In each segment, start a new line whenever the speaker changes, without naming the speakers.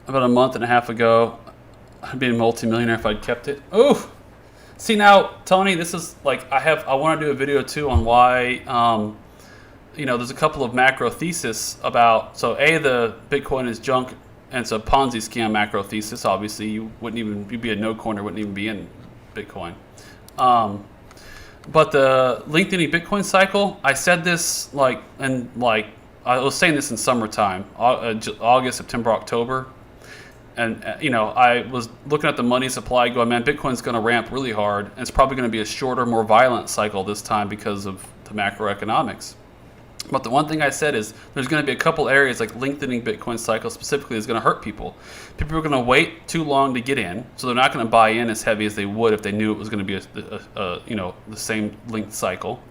about a month and a half ago. I'd be a multimillionaire if I'd kept it. Oh, see now, Tony, this is like I want to do a video too on why. There's a couple of macro thesis about. So the Bitcoin is junk and it's a Ponzi scam macro thesis. Obviously, you'd be a no coiner, wouldn't even be in Bitcoin. But the lengthening Bitcoin cycle, I said this I was saying this in summertime, August, September, October. And, I was looking at the money supply going, man, Bitcoin's going to ramp really hard. And it's probably going to be a shorter, more violent cycle this time because of the macroeconomics. But the one thing I said is there's going to be a couple areas like lengthening Bitcoin cycle specifically is going to hurt people. People are going to wait too long to get in, so they're not going to buy in as heavy as they would if they knew it was going to be the same length cycle.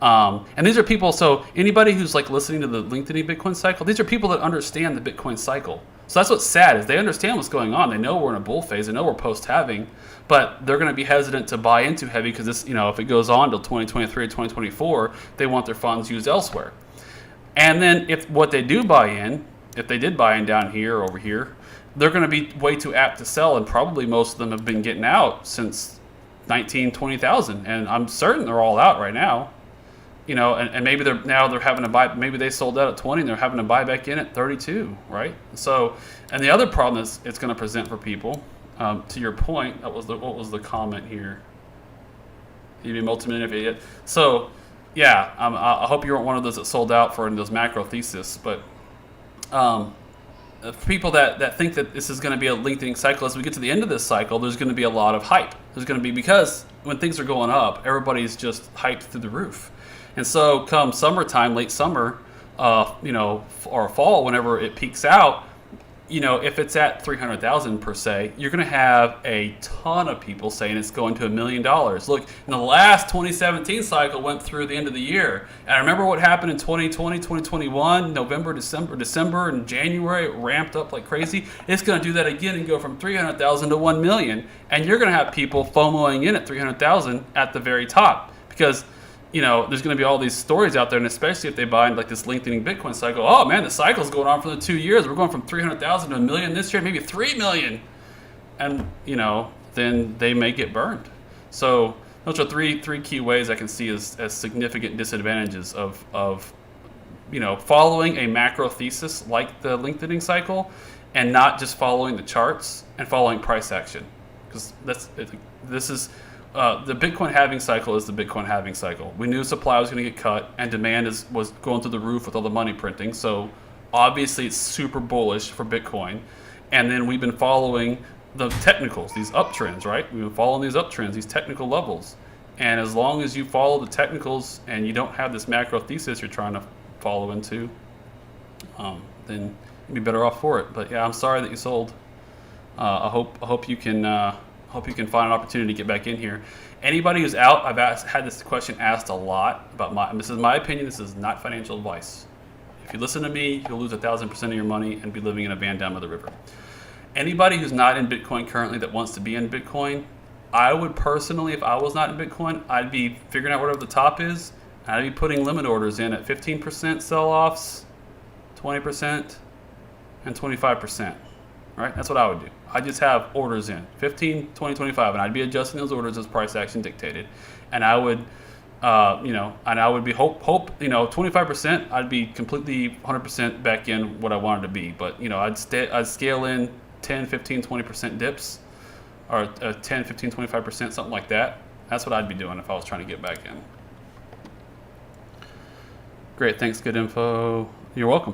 And these are people. So anybody who's like listening to the lengthening Bitcoin cycle, these are people that understand the Bitcoin cycle. So that's what's sad is they understand what's going on. They know we're in a bull phase. They know we're post-halving, but they're going to be hesitant to buy into heavy because this, if it goes on till 2023 or 2024, they want their funds used elsewhere. And then if what they do buy in, if they did buy in down here or over here, they're going to be way too apt to sell, and probably most of them have been getting out since 20,000, and I'm certain they're all out right now. And maybe they're having to buy. Maybe they sold out at 20 and they're having to buy back in at 32, right? So, and the other problem is it's going to present for people. To your point, what was the comment here? You'd be multimillionaire if you did. So, yeah, I hope you weren't one of those that sold out for those macro thesis. But for people that think that this is going to be a lengthening cycle, as we get to the end of this cycle, there's going to be a lot of hype. There's going to be, because when things are going up, everybody's just hyped through the roof. And so come summertime, late summer, or fall, whenever it peaks out, if it's at 300,000 per se, you're going to have a ton of people saying it's going to $1 million. Look, in the last 2017 cycle went through the end of the year. And I remember what happened in 2020, 2021, November, December, and January, it ramped up like crazy. It's going to do that again and go from 300,000 to 1 million. And you're going to have people FOMOing in at 300,000 at the very top because there's going to be all these stories out there, and especially if they buy like this lengthening Bitcoin cycle. Oh man, the cycle's going on for the 2 years. We're going from 300,000 to 1 million this year, maybe 3 million, and then they may get burned. So those are three key ways I can see as significant disadvantages of following a macro thesis like the lengthening cycle, and not just following the charts and following price action, because this is. The Bitcoin halving cycle is the Bitcoin halving cycle. We knew supply was going to get cut and demand was going through the roof with all the money printing. So obviously it's super bullish for Bitcoin. And then we've been following the technicals, these uptrends, right? We've been following these uptrends, these technical levels. And as long as you follow the technicals and you don't have this macro thesis you're trying to follow into, then you'd be better off for it. But yeah, I'm sorry that you sold. I hope you can find an opportunity to get back in here. Anybody who's out, I've had this question asked a lot about this is my opinion. This is not financial advice. If you listen to me, you'll lose 1,000% of your money and be living in a van down by the river. Anybody who's not in Bitcoin currently that wants to be in Bitcoin, I would personally, if I was not in Bitcoin, I'd be figuring out whatever the top is. I'd be putting limit orders in at 15% sell-offs, 20%, and 25%. Right? That's what I would do. I just have orders in 15, 20, 25, and I'd be adjusting those orders as price action dictated. And I would, and I would be 25%. I'd be completely 100% back in what I wanted to be. But I'd scale in 10, 15, 20% dips, or 10, 15, 25%, something like that. That's what I'd be doing if I was trying to get back in. Great, thanks. Good info. You're welcome.